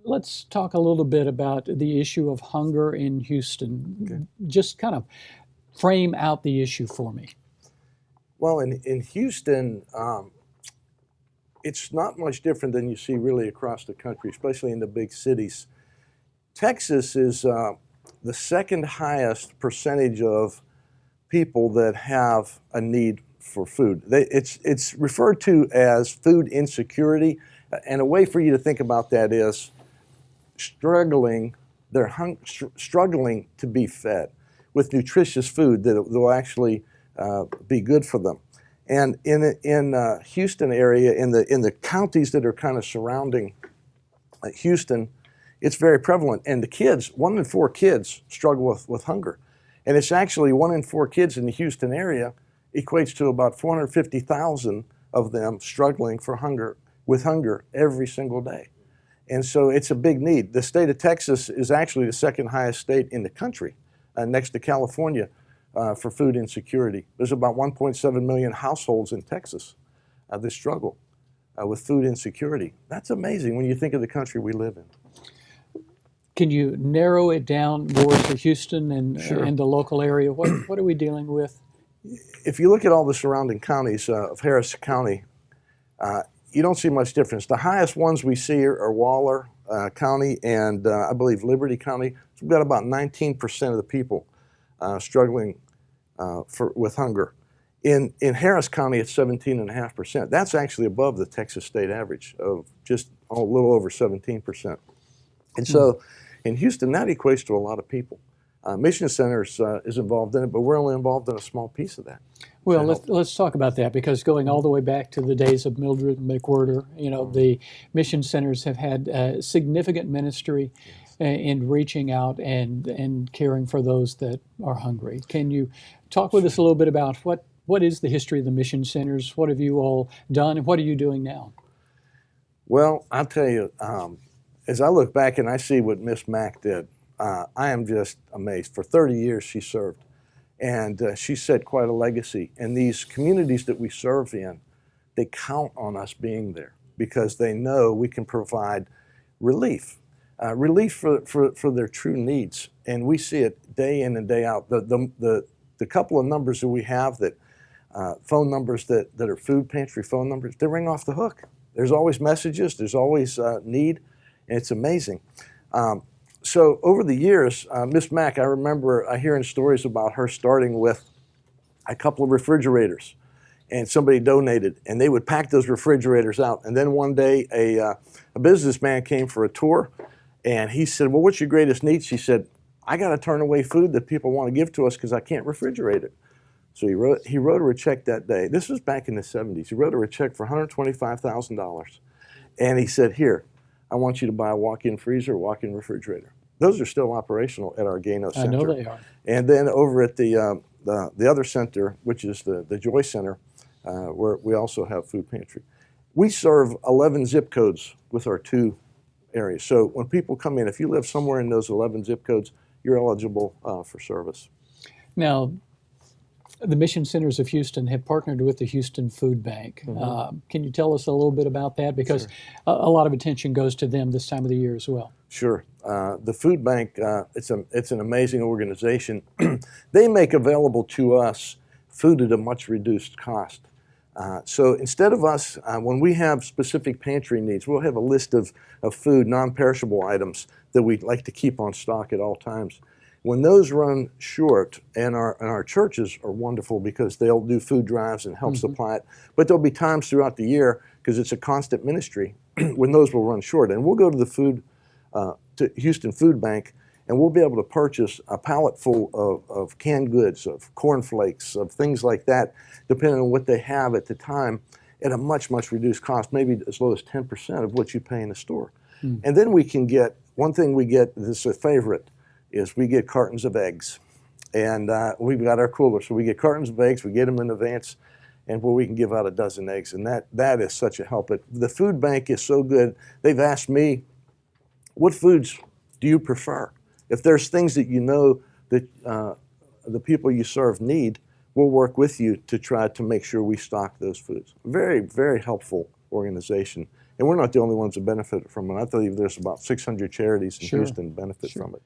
let's talk a little bit about the issue of hunger in Houston. Okay. Just kind of frame out the issue for me. Well, in Houston, it's not much different than you see really across the country, especially in the big cities. Texas is the second highest percentage of people that have a need for food. It's referred to as food insecurity, and a way for you to think about that is struggling. They're struggling to be fed with nutritious food that will actually be good for them. And in Houston area, in the counties that are kind of surrounding Houston, it's very prevalent. And the kids, 1 in 4 kids struggle with hunger. And it's actually 1 in 4 kids in the Houston area equates to about 450,000 of them struggling with hunger every single day. And so it's a big need. The state of Texas is actually the second highest state in the country, next to California, for food insecurity. There's about 1.7 million households in Texas that struggle with food insecurity. That's amazing when you think of the country we live in. Can you narrow it down more to Houston and, Sure. and the local area? What are we dealing with? If you look at all the surrounding counties of Harris County, you don't see much difference. The highest ones we see are Waller County and I believe Liberty County. So we've got about 19% of the people struggling with hunger. In Harris County, it's 17.5%. That's actually above the Texas state average of just a little over 17%. And so in Houston, that equates to a lot of people. Mission Centers is involved in it, but we're only involved in a small piece of that. Well, let's talk about that, because going all the way back to the days of Mildred McWhirter, the mission centers have had significant ministry in reaching out and caring for those that are hungry. Can you talk with us a little bit about what is the history of the mission centers? What have you all done, and what are you doing now? Well, I'll tell you, as I look back and I see what Miss Mack did, I am just amazed. For 30 years she served, and she set quite a legacy. And these communities that we serve in, they count on us being there because they know we can provide relief, relief for their true needs. And we see it day in and day out. The couple of numbers that we have, that phone numbers that are food pantry phone numbers, they ring off the hook. There's always messages, there's always need, and it's amazing. So over the years, Miss Mack, I remember hearing stories about her starting with a couple of refrigerators, and somebody donated, and they would pack those refrigerators out. And then one day, a businessman came for a tour, and he said, "Well, what's your greatest need?" She said, "I got to turn away food that people want to give to us because I can't refrigerate it." So he wrote her a check that day. This was back in the 70s. He wrote her a check for $125,000, and he said, "Here, I want you to buy a walk-in freezer, walk-in refrigerator." Those are still operational at our Gano Center. I know they are. And then over at the other center, which is the Joy Center, where we also have food pantry. We serve 11 zip codes with our 2 areas. So when people come in, if you live somewhere in those 11 zip codes, you're eligible for service. Now, the Mission Centers of Houston have partnered with the Houston Food Bank. Can you tell us a little bit about that? Because Sure. a lot of attention goes to them this time of the year as well. Sure. The food bank, it's an amazing organization. They make available to us food at a much reduced cost. So instead of us, when we have specific pantry needs, we'll have a list of food, non-perishable items that we'd like to keep on stock at all times. When those run short, and our churches are wonderful because they'll do food drives and help supply it, but there'll be times throughout the year, because it's a constant ministry, when those will run short. And we'll go to to Houston Food Bank, and we'll be able to purchase a pallet full of canned goods, of cornflakes, of things like that, depending on what they have at the time, at a much, much reduced cost, maybe as low as 10% of what you pay in the store. And then we can get, one thing we get, this is a favorite, is we get cartons of eggs. And we've got our cooler, so we get cartons of eggs, we get them in advance, and where we can give out a dozen eggs, and that is such a help. But the food bank is so good. They've asked me, what foods do you prefer? If there's things that you know that the people you serve need, we'll work with you to try to make sure we stock those foods. Very, very helpful organization. And we're not the only ones that benefit from it. I believe there's about 600 charities in Sure. Houston benefit Sure. from it.